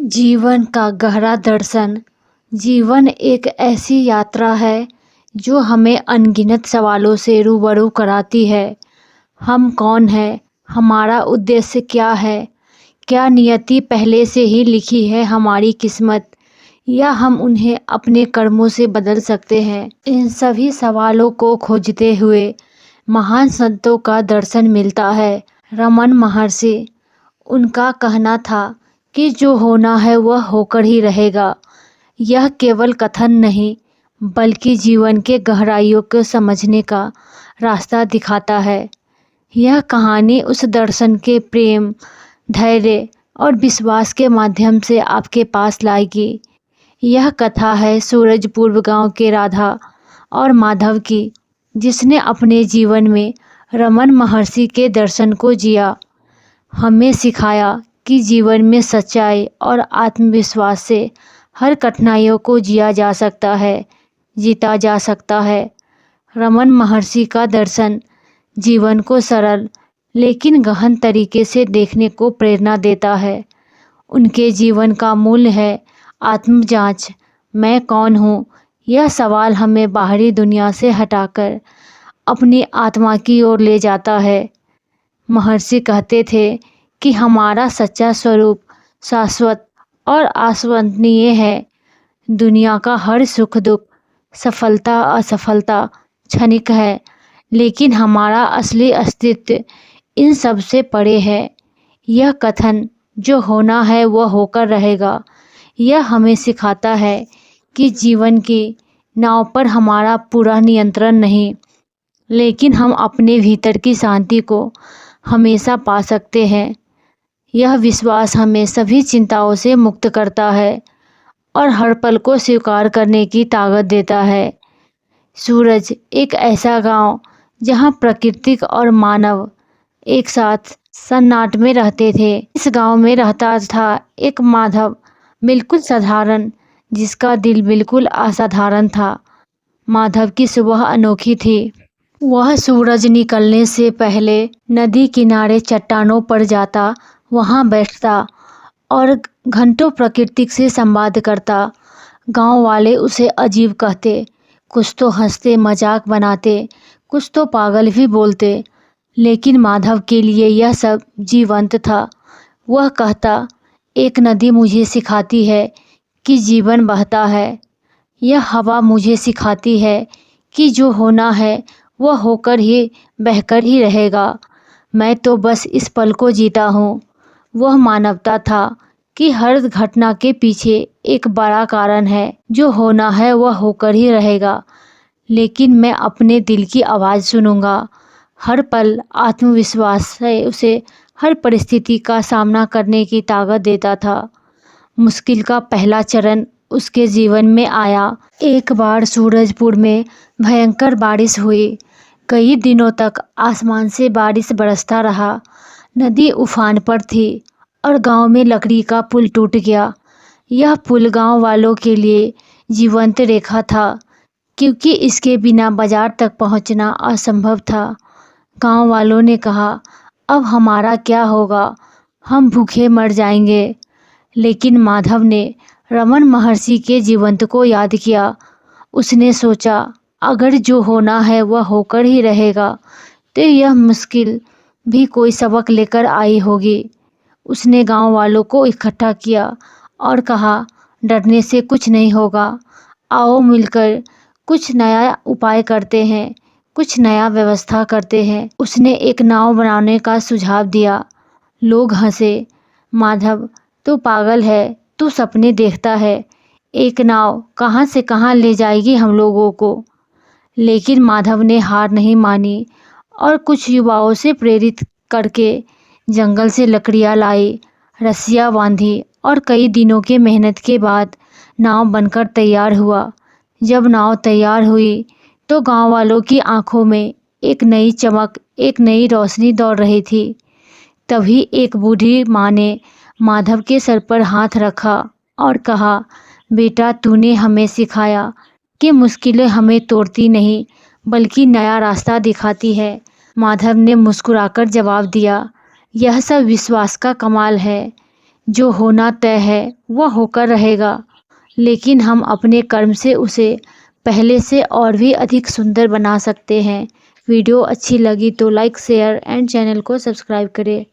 जीवन का गहरा दर्शन। जीवन एक ऐसी यात्रा है जो हमें अनगिनत सवालों से रूबरू कराती है। हम कौन हैं? हमारा उद्देश्य क्या है? क्या नियति पहले से ही लिखी है हमारी किस्मत, या हम उन्हें अपने कर्मों से बदल सकते हैं? इन सभी सवालों को खोजते हुए महान संतों का दर्शन मिलता है। रमन महर्षि, उनका कहना था कि जो होना है वह होकर ही रहेगा। यह केवल कथन नहीं, बल्कि जीवन के गहराइयों को समझने का रास्ता दिखाता है। यह कहानी उस दर्शन के प्रेम, धैर्य और विश्वास के माध्यम से आपके पास लाएगी। यह कथा है सूरजपुर गांव के राधा और माधव की, जिसने अपने जीवन में रमन महर्षि के दर्शन को जिया। हमें सिखाया कि जीवन में सच्चाई और आत्मविश्वास से हर कठिनाइयों को जीता जा सकता है। रमन महर्षि का दर्शन जीवन को सरल लेकिन गहन तरीके से देखने को प्रेरणा देता है। उनके जीवन का मूल है आत्मजांच। मैं कौन हूँ? यह सवाल हमें बाहरी दुनिया से हटाकर अपनी आत्मा की ओर ले जाता है। महर्षि कहते थे कि हमारा सच्चा स्वरूप शाश्वत और अविश्वसनीय है। दुनिया का हर सुख दुख, सफलता असफलता क्षणिक है, लेकिन हमारा असली अस्तित्व इन सब से परे है। यह कथन, जो होना है वह होकर रहेगा, यह हमें सिखाता है कि जीवन की नाव पर हमारा पूरा नियंत्रण नहीं, लेकिन हम अपने भीतर की शांति को हमेशा पा सकते हैं। यह विश्वास हमें सभी चिंताओं से मुक्त करता है और हर पल को स्वीकार करने की ताकत देता है। सूरज एक ऐसा गांव जहां प्रकृति और मानव एक साथ सन्नाट में रहते थे। इस गांव में रहता था एक माधव, बिल्कुल साधारण, जिसका दिल बिल्कुल असाधारण था। माधव की सुबह अनोखी थी। वह सूरज निकलने से पहले नदी किनारे चट्टानों पर जाता, वहां बैठता और घंटों प्रकृति से संवाद करता। गांव वाले उसे अजीब कहते, कुछ तो हंसते मजाक बनाते, कुछ तो पागल भी बोलते, लेकिन माधव के लिए यह सब जीवंत था। वह कहता, एक नदी मुझे सिखाती है कि जीवन बहता है। यह हवा मुझे सिखाती है कि जो होना है वह होकर ही बहकर ही रहेगा। मैं तो बस इस पल को जीता हूँ। वह मानवता था कि हर घटना के पीछे एक बड़ा कारण है। जो होना है वह होकर ही रहेगा, लेकिन मैं अपने दिल की आवाज़ सुनूंगा। हर पल आत्मविश्वास से उसे हर परिस्थिति का सामना करने की ताकत देता था। मुश्किल का पहला चरण उसके जीवन में आया। एक बार सूरजपुर में भयंकर बारिश हुई। कई दिनों तक आसमान से बारिश बरसता रहा। नदी उफान पर थी और गांव में लकड़ी का पुल टूट गया। यह पुल गांव वालों के लिए जीवंत रेखा था, क्योंकि इसके बिना बाजार तक पहुंचना असंभव था। गांव वालों ने कहा, अब हमारा क्या होगा? हम भूखे मर जाएंगे। लेकिन माधव ने रमन महर्षि के जीवंत को याद किया। उसने सोचा, अगर जो होना है वह होकर ही रहेगा, तो यह मुश्किल भी कोई सबक लेकर आई होगी। उसने गांव वालों को इकट्ठा किया और कहा, डरने से कुछ नहीं होगा। आओ मिलकर कुछ नया उपाय करते हैं, कुछ नया व्यवस्था करते हैं। उसने एक नाव बनाने का सुझाव दिया। लोग हंसे। माधव, तू पागल है, तू सपने देखता है। एक नाव कहाँ से कहाँ ले जाएगी हम लोगों को? लेकिन माधव ने हार नहीं मानी और कुछ युवाओं से प्रेरित करके जंगल से लकड़ियाँ लाई, रस्सियाँ बांधी और कई दिनों के मेहनत के बाद नाव बनकर तैयार हुआ। जब नाव तैयार हुई तो गांव वालों की आंखों में एक नई चमक, एक नई रोशनी दौड़ रही थी। तभी एक बूढ़ी माँ ने माधव के सर पर हाथ रखा और कहा, बेटा, तूने हमें सिखाया कि मुश्किलें हमें तोड़ती नहीं, बल्कि नया रास्ता दिखाती है। माधव ने मुस्कुराकर जवाब दिया, यह सब विश्वास का कमाल है। जो होना तय है वह होकर रहेगा, लेकिन हम अपने कर्म से उसे पहले से और भी अधिक सुंदर बना सकते हैं। वीडियो अच्छी लगी तो लाइक, शेयर एंड चैनल को सब्सक्राइब करें।